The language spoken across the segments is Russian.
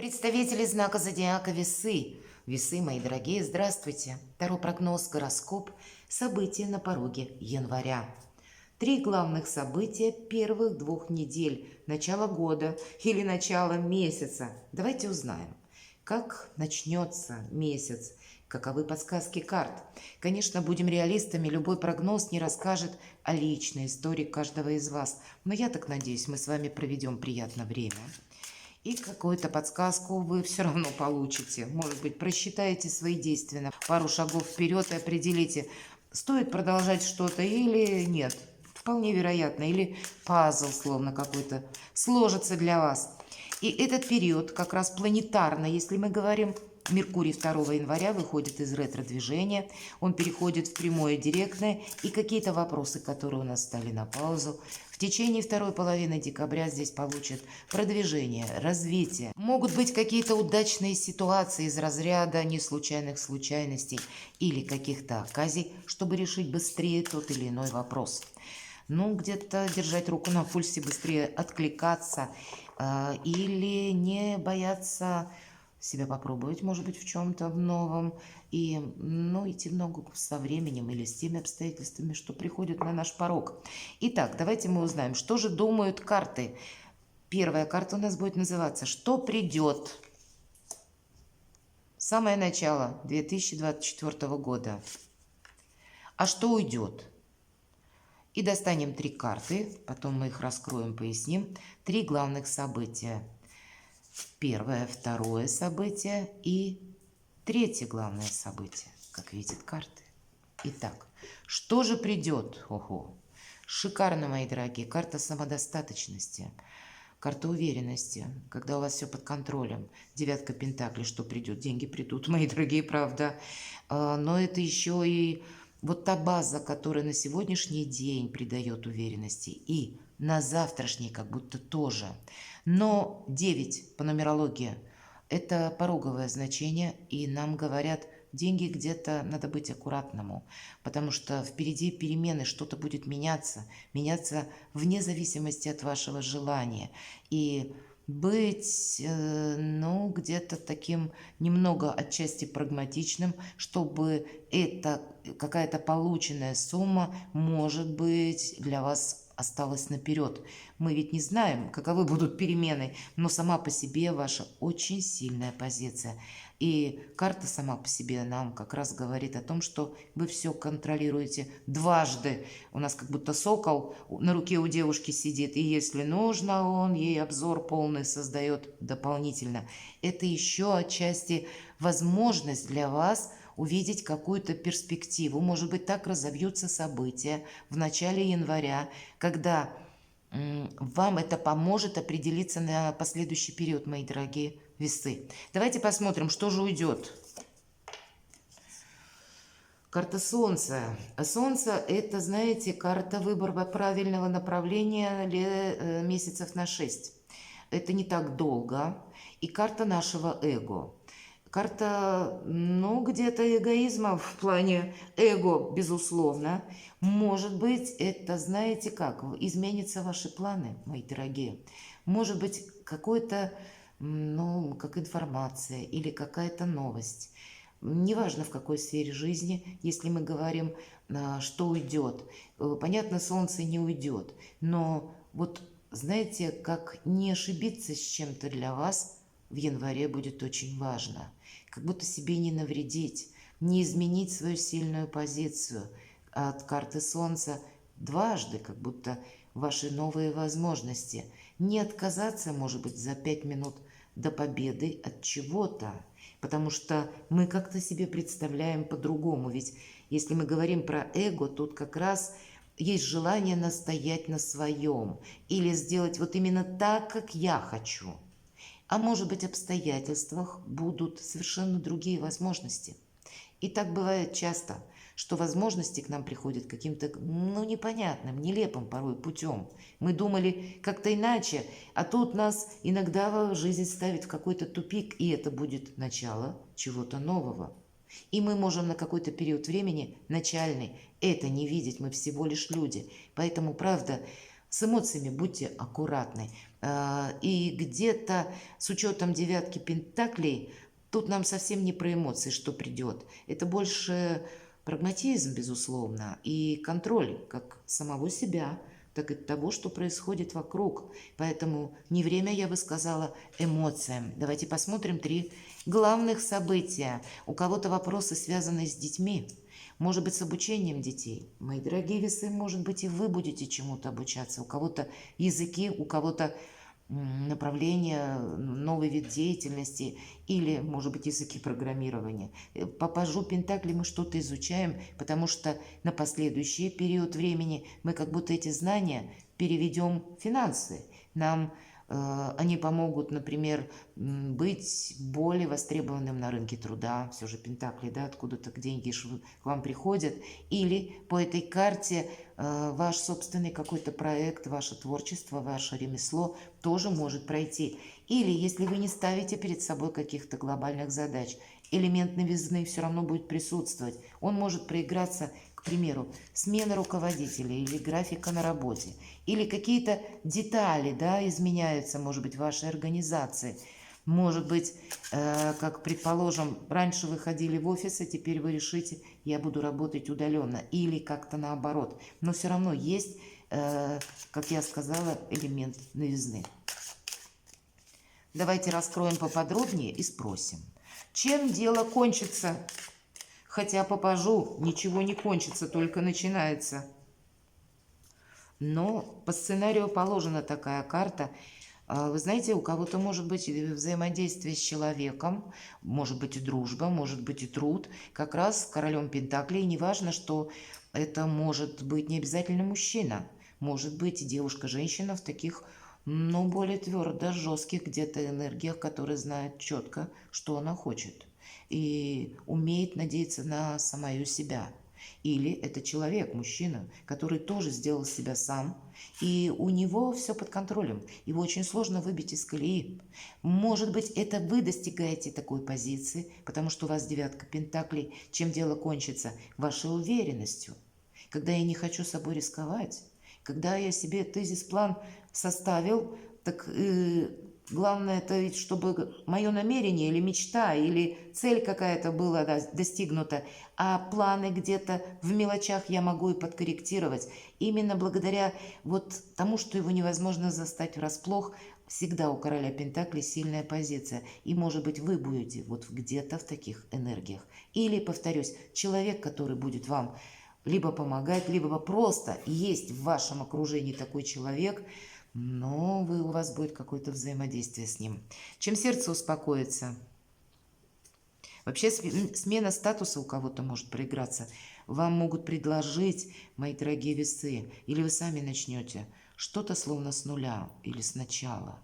Представители знака зодиака Весы. Весы, мои дорогие, здравствуйте. Таро прогноз, гороскоп, события на пороге января. 3 главных события первых 2 недель, начала года или начала месяца. Давайте узнаем, как начнется месяц, каковы подсказки карт. Конечно, будем реалистами, любой прогноз не расскажет о личной истории каждого из вас. Но я так надеюсь, мы с вами проведем приятное время. И какую-то подсказку вы все равно получите. Может быть, просчитаете свои действия на пару шагов вперед и определите, стоит продолжать что-то или нет. Вполне вероятно. Или пазл словно какой-то сложится для вас. И этот период как раз планетарно, если мы говорим, Меркурий 2 января выходит из ретро-движения, он переходит в прямое директное, и какие-то вопросы, которые у нас стали на паузу, в течение второй половины декабря здесь получат продвижение, развитие. Могут быть какие-то удачные ситуации из разряда неслучайных случайностей или каких-то оказий, чтобы решить быстрее тот или иной вопрос. Ну, где-то держать руку на пульсе, быстрее откликаться или не бояться себя попробовать, может быть, в чем-то новом, и, идти в ногу со временем или с теми обстоятельствами, что приходят на наш порог. Итак, давайте мы узнаем, что же думают карты. Первая карта у нас будет называться «Что придет?» Самое начало 2024 года. А что уйдет? И достанем 3 карты, потом мы их раскроем, поясним. 3 главных события. Первое, второе событие и 3 главное событие, как видят карты. Итак, что же придет? Ого! Шикарно, мои дорогие. Карта самодостаточности, карта уверенности, когда у вас все под контролем. 9 пентаклей, что придет? Деньги придут, мои дорогие, правда. Но это еще и вот та база, которая на сегодняшний день придает уверенности. И на завтрашний как будто тоже. Но 9 по нумерологии – это пороговое значение, и нам говорят, деньги где-то надо быть аккуратному, потому что впереди перемены, что-то будет меняться вне зависимости от вашего желания. И быть, где-то таким немного отчасти прагматичным, чтобы эта какая-то полученная сумма, может быть, для вас осталась наперед. Мы ведь не знаем, каковы будут перемены, но сама по себе ваша очень сильная позиция. И карта сама по себе нам как раз говорит о том, что вы все контролируете дважды. У нас как будто сокол на руке у девушки сидит, и если нужно, он ей обзор полный создает дополнительно. Это еще отчасти возможность для вас увидеть какую-то перспективу. Может быть, так разовьются события в начале января, когда вам это поможет определиться на последующий период, мои дорогие весы. Давайте посмотрим, что же уйдет. Карта Солнца. Солнце – это, знаете, карта выбора правильного направления месяцев на 6. Это не так долго. И карта нашего эго. Карта, где-то эгоизма в плане эго, безусловно. Может быть, это, знаете как, изменятся ваши планы, мои дорогие. Может быть, какой-то, как информация или какая-то новость. Неважно, в какой сфере жизни, если мы говорим, что уйдет. Понятно, солнце не уйдет. Но вот, знаете, как не ошибиться с чем-то для вас в январе будет очень важно. Как будто себе не навредить, не изменить свою сильную позицию. От карты Солнца дважды, как будто ваши новые возможности. Не отказаться, может быть, за 5 минут до победы от чего-то. Потому что мы как-то себе представляем по-другому. Ведь если мы говорим про эго, тут как раз есть желание настоять на своем. Или сделать вот именно так, как я хочу. А может быть, в обстоятельствах будут совершенно другие возможности. И так бывает часто, что возможности к нам приходят каким-то, непонятным, нелепым порой путем. Мы думали как-то иначе, а тут нас иногда жизнь ставит в какой-то тупик, и это будет начало чего-то нового. И мы можем на какой-то период времени, начальный, это не видеть, мы всего лишь люди. Поэтому, правда, с эмоциями будьте аккуратны. И где-то с учетом девятки пентаклей, тут нам совсем не про эмоции, что придет. Это больше прагматизм, безусловно, и контроль как самого себя, так и того, что происходит вокруг. Поэтому не время, я бы сказала, эмоциям. Давайте посмотрим 3 главных события. У кого-то вопросы, связанные с детьми. Может быть, с обучением детей. Мои дорогие весы, может быть, и вы будете чему-то обучаться. У кого-то языки, у кого-то направление, новый вид деятельности или, может быть, языки программирования. По пажу Пентаклей мы что-то изучаем, потому что на последующий период времени мы как будто эти знания переведем в финансы. Нам они помогут, например, быть более востребованным на рынке труда. Все же Пентакли, да, откуда-то деньги к вам приходят. Или по этой карте ваш собственный какой-то проект, ваше творчество, ваше ремесло тоже может пройти. Или если вы не ставите перед собой каких-то глобальных задач, элемент новизны все равно будет присутствовать. Он может проиграться, к примеру, смена руководителя или графика на работе, или какие-то детали, да, изменяются, может быть, в вашей организации. Может быть, как предположим, раньше вы ходили в офис, а теперь вы решите, я буду работать удаленно, или как-то наоборот. Но все равно есть, как я сказала, элемент новизны. Давайте раскроем поподробнее и спросим, чем дело кончится? Хотя по пажу ничего не кончится, только начинается. Но по сценарию положена такая карта. Вы знаете, у кого-то может быть взаимодействие с человеком, может быть и дружба, может быть и труд, как раз с королем Пентаклей. Неважно, что это может быть не обязательно мужчина, может быть девушка-женщина в таких, но более твердо, жестких где-то энергиях, которые знают четко, что она хочет и умеет надеяться на самую себя. Или это человек, мужчина, который тоже сделал себя сам, и у него все под контролем. Его очень сложно выбить из колеи. Может быть, это вы достигаете такой позиции, потому что у вас девятка пентаклей. Чем дело кончится? Вашей уверенностью. Когда я не хочу собой рисковать, когда я себе тезис-план составил, так главное это ведь, чтобы мое намерение или мечта, или цель какая-то была достигнута, а планы где-то в мелочах я могу и подкорректировать. Именно благодаря вот тому, что его невозможно застать врасплох, всегда у короля Пентаклей сильная позиция. И, может быть, вы будете вот где-то в таких энергиях. Или, повторюсь, человек, который будет вам либо помогать, либо просто есть в вашем окружении такой человек, но у вас будет какое-то взаимодействие с ним. Чем сердце успокоится? Вообще смена статуса у кого-то может проиграться. Вам могут предложить, мои дорогие весы, или вы сами начнете что-то словно с нуля или сначала.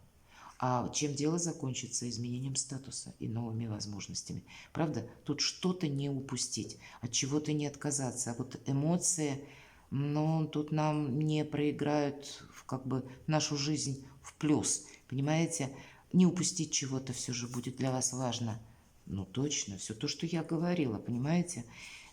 А чем дело закончится? Изменением статуса и новыми возможностями. Правда, тут что-то не упустить, от чего-то не отказаться. А вот эмоции, но тут нам не проиграют как бы нашу жизнь в плюс. Понимаете, не упустить чего-то все же будет для вас важно. Ну точно, все то, что я говорила, понимаете?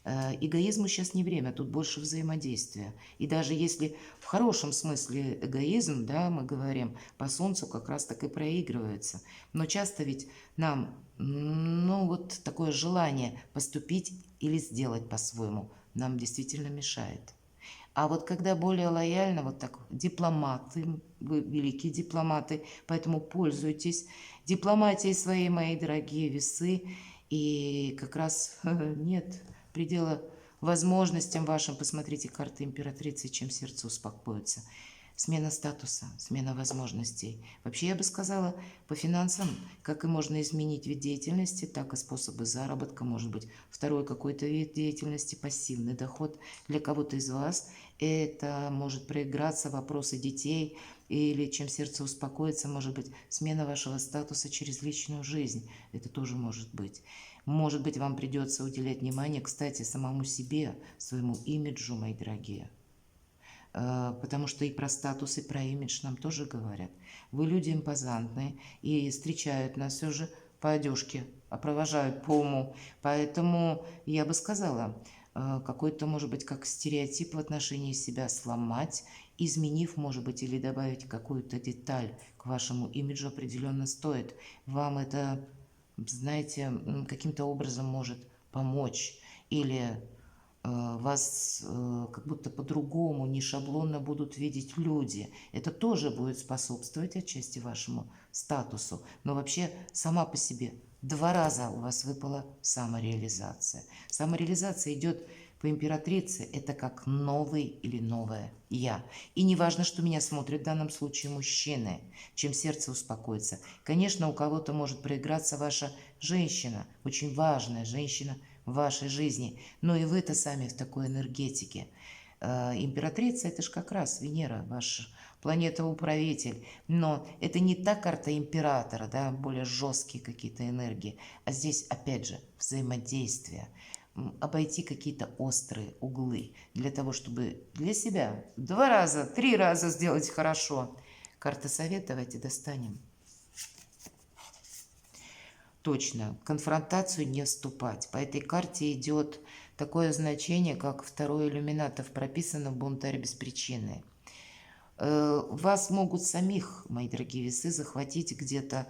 Эгоизму сейчас не время, тут больше взаимодействия. И даже если в хорошем смысле эгоизм, да, мы говорим, по Солнцу как раз так и проигрывается. Но часто ведь нам, ну вот такое желание поступить или сделать по-своему нам действительно мешает. А вот когда более лояльно, вот так, дипломаты, вы великие дипломаты, поэтому пользуйтесь дипломатией своей, мои дорогие весы, и как раз нет предела возможностям вашим. Посмотрите карты императрицы, чем сердце успокоится. Смена статуса, смена возможностей. Вообще, я бы сказала, по финансам, как и можно изменить вид деятельности, так и способы заработка. Может быть, второй какой-то вид деятельности, пассивный доход для кого-то из вас. Это может проиграться вопросы детей, или чем сердце успокоится, может быть, смена вашего статуса через личную жизнь. Это тоже может быть. Может быть, вам придется уделять внимание, кстати, самому себе, своему имиджу, мои дорогие. Потому что и про статус, и про имидж нам тоже говорят. Вы люди импозантные и встречают нас все же по одежке, а провожают по уму. Поэтому я бы сказала, какой-то, может быть, как стереотип в отношении себя сломать изменив, может быть, или добавить какую-то деталь к вашему имиджу определенно стоит. Вам это, знаете, каким-то образом может помочь или вас как будто по-другому, не шаблонно будут видеть люди. Это тоже будет способствовать отчасти вашему статусу. Но вообще сама по себе 2 раза у вас выпала самореализация. Самореализация идет по императрице, это как новый или новое я. И не важно, что меня смотрят в данном случае мужчины, чем сердце успокоится. Конечно, у кого-то может проиграться ваша женщина, очень важная женщина в вашей жизни, но и вы-то сами в такой энергетике. Императрица – это же как раз Венера, ваша планета-управитель. Но это не та карта императора, да, более жесткие какие-то энергии, а здесь, опять же, взаимодействие, обойти какие-то острые углы для того, чтобы для себя 2 раза, 3 раза сделать хорошо. Карта совет давайте достанем. Точно, в конфронтацию не вступать. По этой карте идет такое значение, как 2-й иллюминатов прописано «Бунтарь без причины». Вас могут самих, мои дорогие весы, захватить где-то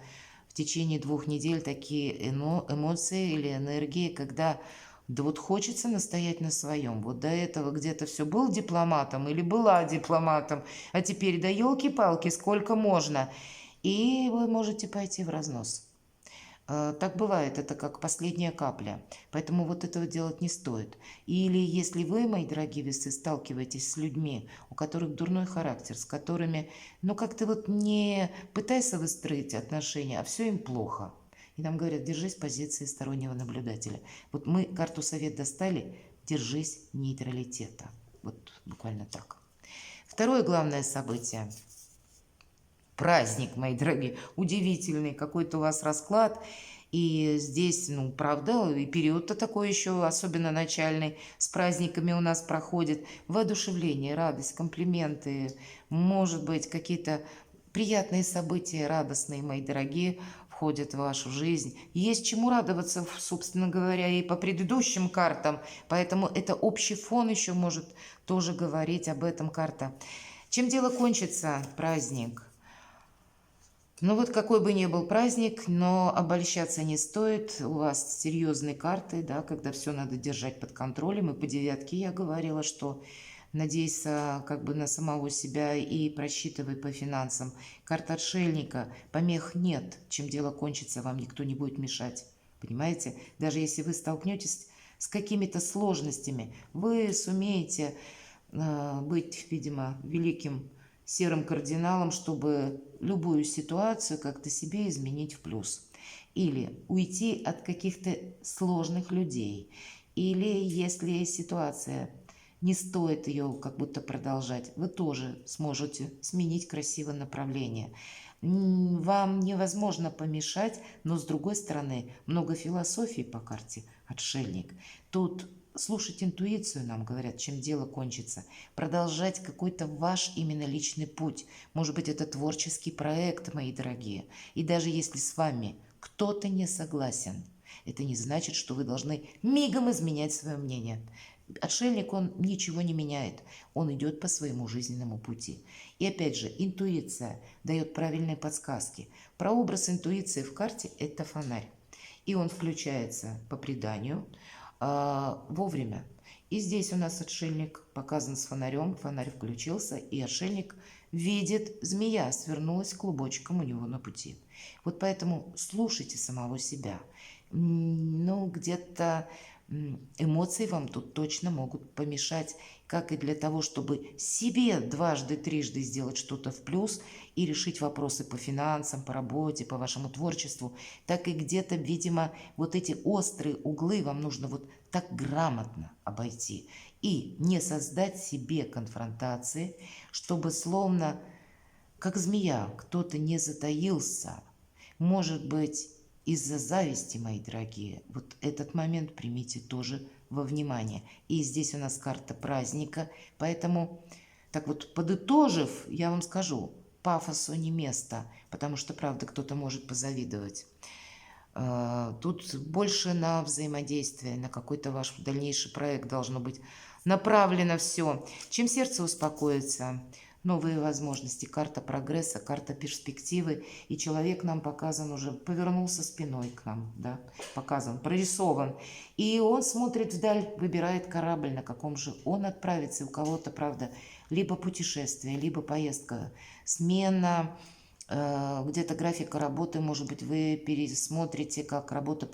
в течение 2 недель такие эмоции или энергии, когда да вот хочется настоять на своем. Вот до этого где-то все был дипломатом или была дипломатом, а теперь да елки-палки, сколько можно. И вы можете пойти в разнос. Так бывает, это как последняя капля. Поэтому вот этого делать не стоит. Или если вы, мои дорогие весы, сталкиваетесь с людьми, у которых дурной характер, с которыми, ну как-то вот не пытайся выстроить отношения, а все им плохо. И нам говорят, держись позиции стороннего наблюдателя. Вот мы карту совет достали, держись нейтралитета. Вот буквально так. Второе главное событие. Праздник, мои дорогие, удивительный какой-то у вас расклад. И здесь, ну, правда, и период-то такой еще, особенно начальный, с праздниками у нас проходит. Воодушевление, радость, комплименты, может быть, какие-то приятные события, радостные, мои дорогие, входят в вашу жизнь. Есть чему радоваться, собственно говоря, и по предыдущим картам. Поэтому это общий фон еще может тоже говорить об этом карта. Чем дело кончится, праздник? Ну вот какой бы ни был праздник, но обольщаться не стоит. У вас серьезные карты, да, когда все надо держать под контролем. И по 9-ке я говорила, что надейся как бы на самого себя и просчитывай по финансам. Карта отшельника, помех нет. Чем дело кончится, вам никто не будет мешать. Понимаете? Даже если вы столкнетесь с какими-то сложностями, вы сумеете быть, видимо, великим серым кардиналом, чтобы любую ситуацию как-то себе изменить в плюс. Или уйти от каких-то сложных людей. Или если ситуация не стоит ее как будто продолжать, вы тоже сможете сменить красивое направление. Вам невозможно помешать, но с другой стороны, много философии по карте «Отшельник». Тут слушать интуицию, нам говорят, чем дело кончится. Продолжать какой-то ваш именно личный путь. Может быть, это творческий проект, мои дорогие. И даже если с вами кто-то не согласен, это не значит, что вы должны мигом изменять свое мнение. Отшельник, он ничего не меняет. Он идет по своему жизненному пути. И опять же, интуиция дает правильные подсказки. Прообраз интуиции в карте – это фонарь. И он включается по преданию вовремя. И здесь у нас отшельник показан с фонарем, фонарь включился, и отшельник видит, змея свернулась клубочком у него на пути. Вот поэтому слушайте самого себя. Ну, где-то эмоции вам тут точно могут помешать, как и для того, чтобы себе дважды, трижды сделать что-то в плюс и решить вопросы по финансам, по работе, по вашему творчеству, так и где-то, видимо, вот эти острые углы вам нужно вот так грамотно обойти и не создать себе конфронтации, чтобы словно как змея кто-то не затаился. Может быть, из-за зависти, мои дорогие, вот этот момент примите тоже во внимание. И здесь у нас карта праздника, поэтому, так вот, подытожив, я вам скажу, пафосу не место, потому что, правда, кто-то может позавидовать. Тут больше на взаимодействие, на какой-то ваш дальнейший проект должно быть направлено все. Чем сердце успокоится? новые возможности, карта прогресса, карта перспективы. И человек нам показан уже, повернулся спиной к нам, да, показан, прорисован. И он смотрит вдаль, выбирает корабль, на каком же он отправится. И у кого-то, правда, либо путешествие, либо поездка, смена где-то графика работы, может быть, вы пересмотрите, как работа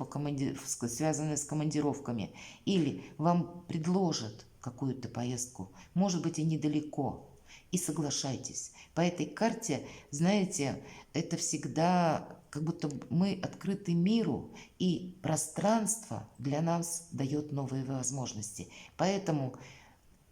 связанная с командировками. Или вам предложат какую-то поездку, может быть, и недалеко. И соглашайтесь. По этой карте, знаете, это всегда как будто мы открыты миру, и пространство для нас дает новые возможности. Поэтому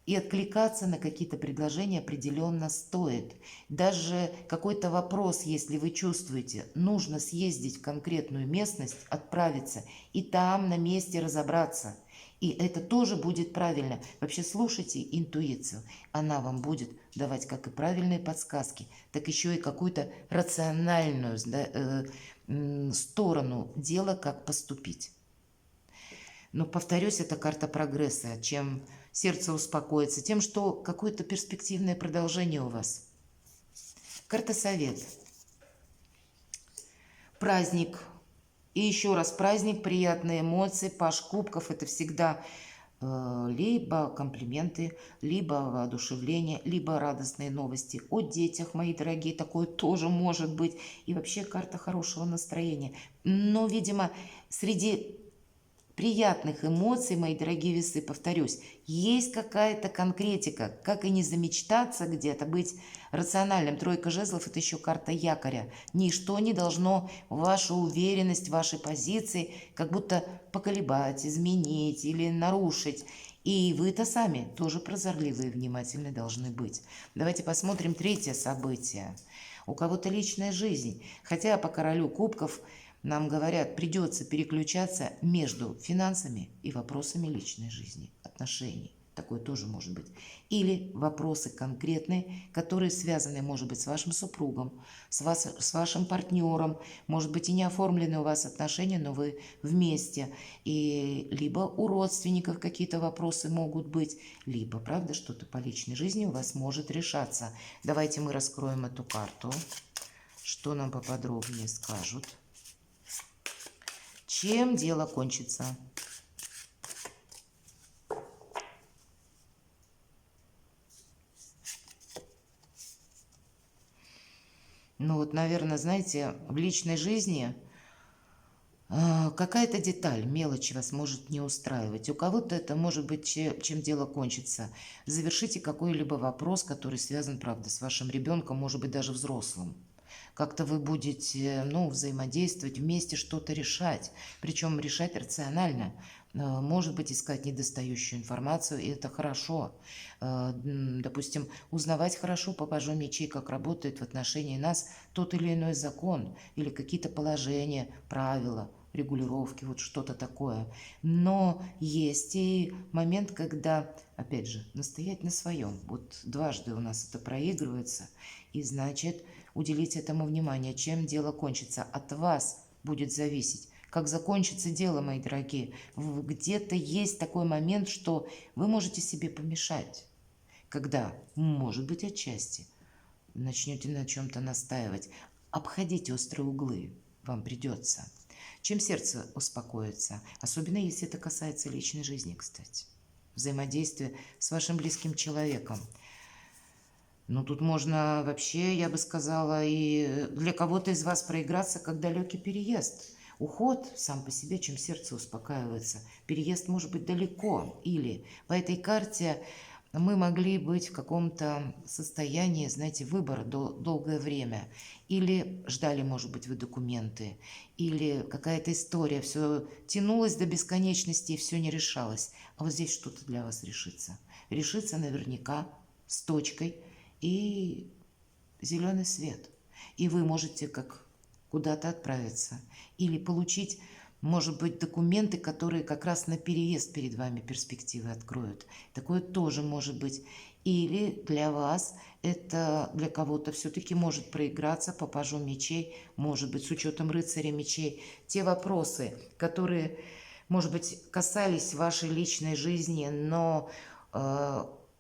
и откликаться на какие-то предложения определенно стоит. Даже какой-то вопрос, если вы чувствуете, нужно съездить в конкретную местность, отправиться и там на месте разобраться. И это тоже будет правильно. Вообще слушайте интуицию. Она вам будет давать как и правильные подсказки, так еще и какую-то рациональную сторону дела, как поступить. Но, повторюсь, это карта прогресса. Чем сердце успокоится, тем, что какое-то перспективное продолжение у вас. Карта совет. Праздник. И еще раз праздник, приятные эмоции, паж кубков. Это всегда либо комплименты, либо воодушевление, либо радостные новости о детях, мои дорогие. Такое тоже может быть. И вообще карта хорошего настроения. Но, видимо, среди приятных эмоций, мои дорогие весы, повторюсь, есть какая-то конкретика, как и не замечтаться где-то, быть рациональным. Тройка жезлов – это еще карта якоря. Ничто не должно вашу уверенность, вашей позиции как будто поколебать, изменить или нарушить. И вы-то сами тоже прозорливые и внимательны должны быть. Давайте посмотрим третье событие. У кого-то личная жизнь. Хотя по королю кубков нам говорят, придется переключаться между финансами и вопросами личной жизни, отношений. Такое тоже может быть. Или вопросы конкретные, которые связаны, может быть, с вашим супругом, с вашим партнером. Может быть, и не оформлены у вас отношения, но вы вместе. И либо у родственников какие-то вопросы могут быть, либо, правда, что-то по личной жизни у вас может решаться. Давайте мы раскроем эту карту. Что нам поподробнее скажут? Чем дело кончится? Ну вот, наверное, знаете, в личной жизни какая-то деталь, мелочь вас может не устраивать. У кого-то это может быть, чем дело кончится. Завершите какой-либо вопрос, который связан, правда, с вашим ребенком, может быть, даже взрослым. Как-то вы будете, взаимодействовать, вместе что-то решать. Причем решать рационально. Может быть, искать недостающую информацию, и это хорошо. Допустим, узнавать хорошо по пажу мечей, как работает в отношении нас тот или иной закон, или какие-то положения, правила, регулировки, вот что-то такое. Но есть и момент, когда, опять же, настоять на своем. Вот дважды у нас это проигрывается, и значит, уделить этому внимание. Чем дело кончится, от вас будет зависеть. Как закончится дело, мои дорогие. Где-то есть такой момент, что вы можете себе помешать. Когда, может быть, отчасти начнете на чем-то настаивать. Обходите острые углы вам придется. Чем сердце успокоится, особенно если это касается личной жизни, кстати. Взаимодействие с вашим близким человеком. Ну, тут можно вообще, я бы сказала, и для кого-то из вас проиграться, как далекий переезд. Уход сам по себе, чем сердце успокаивается. Переезд может быть далеко. Или по этой карте мы могли быть в каком-то состоянии, знаете, выбора долгое время. Или ждали, может быть, вы документы. Или какая-то история. Все тянулось до бесконечности и все не решалось. А вот здесь что-то для вас решится. Решится наверняка с точкой и зеленый свет. И вы можете как куда-то отправиться. Или получить, может быть, документы, которые как раз на переезд перед вами перспективы откроют. Такое тоже может быть. Или для вас это для кого-то все-таки может проиграться по пажу мечей, может быть, с учетом рыцаря мечей. Те вопросы, которые, может быть, касались вашей личной жизни, но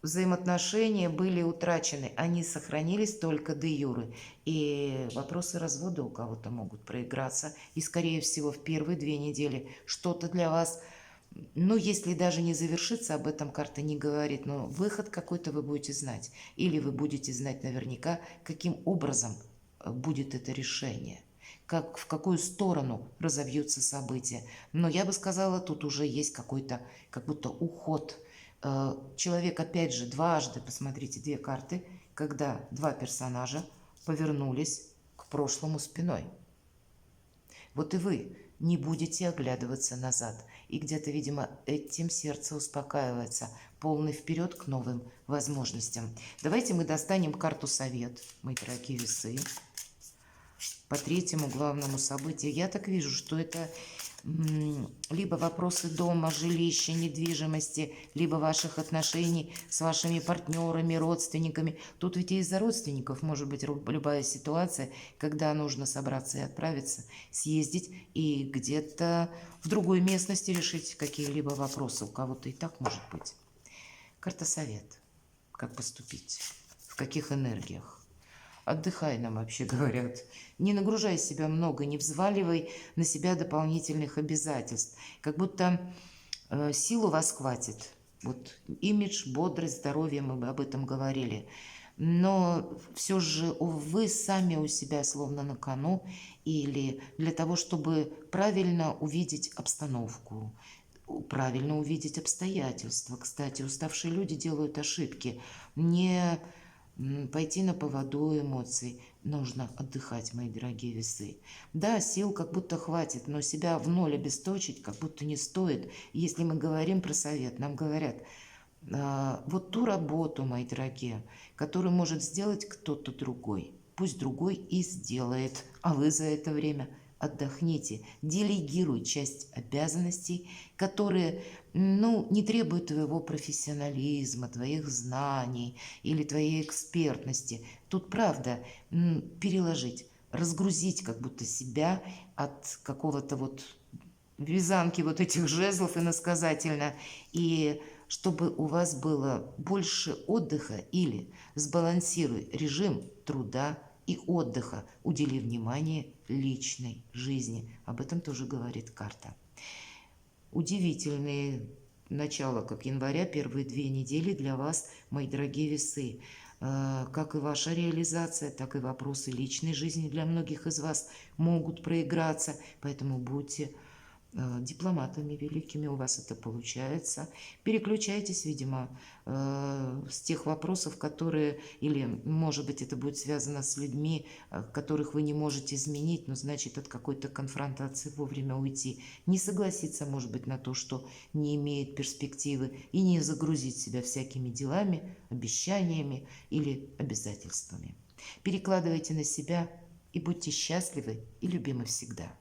взаимоотношения были утрачены, они сохранились только де юре. И вопросы развода у кого-то могут проиграться. И, скорее всего, в первые 2 недели что-то для вас, ну, если даже не завершится, об этом карта не говорит, но выход какой-то вы будете знать. Или вы будете знать наверняка, каким образом будет это решение, как, в какую сторону разовьются события. Но я бы сказала, тут уже есть какой-то, как будто уход. Человек, опять же, дважды, посмотрите, 2 карты, когда 2 персонажа повернулись к прошлому спиной. Вот и вы не будете оглядываться назад. И где-то, видимо, этим сердце успокаивается, полный вперед к новым возможностям. Давайте мы достанем карту совет, мои дорогие весы, по 3-му главному событию. Я так вижу, что это либо вопросы дома, жилища, недвижимости, либо ваших отношений с вашими партнерами, родственниками. Тут ведь и из-за родственников может быть любая ситуация, когда нужно собраться и отправиться, съездить и где-то в другой местности решить какие-либо вопросы. У кого-то и так может быть. Карта совет. Как поступить? В каких энергиях? Отдыхай, нам вообще говорят. Не нагружай себя много, не взваливай на себя дополнительных обязательств. Как будто сил у вас хватит. Вот имидж, бодрость, здоровье, мы об этом говорили. Но все же вы сами у себя словно на кону, или для того, чтобы правильно увидеть обстановку, правильно увидеть обстоятельства. Кстати, уставшие люди делают ошибки. Не пойти на поводу эмоций. Нужно отдыхать, мои дорогие весы. Да, сил как будто хватит, но себя в ноль обесточить как будто не стоит. Если мы говорим про совет, нам говорят, вот ту работу, мои дорогие, которую может сделать кто-то другой. Пусть другой и сделает, а вы за это время отдохните, делегируй часть обязанностей, которые, ну, не требуют твоего профессионализма, твоих знаний или твоей экспертности. Тут, правда, переложить, разгрузить как будто себя от какого-то вот вязанки вот этих жезлов иносказательно, и чтобы у вас было больше отдыха, или сбалансируй режим труда и отдыха, удели внимание личной жизни. Об этом тоже говорит карта. Удивительные начало, как января, первые 2 недели для вас, мои дорогие весы. Как и ваша реализация, так и вопросы личной жизни для многих из вас могут проиграться, поэтому будьте дипломатами великими, у вас это получается. Переключайтесь, видимо, с тех вопросов, которые, или, может быть, это будет связано с людьми, которых вы не можете изменить, но, значит, от какой-то конфронтации вовремя уйти. Не согласиться, может быть, на то, что не имеет перспективы, и не загрузить себя всякими делами, обещаниями или обязательствами. Перекладывайте на себя и будьте счастливы и любимы всегда.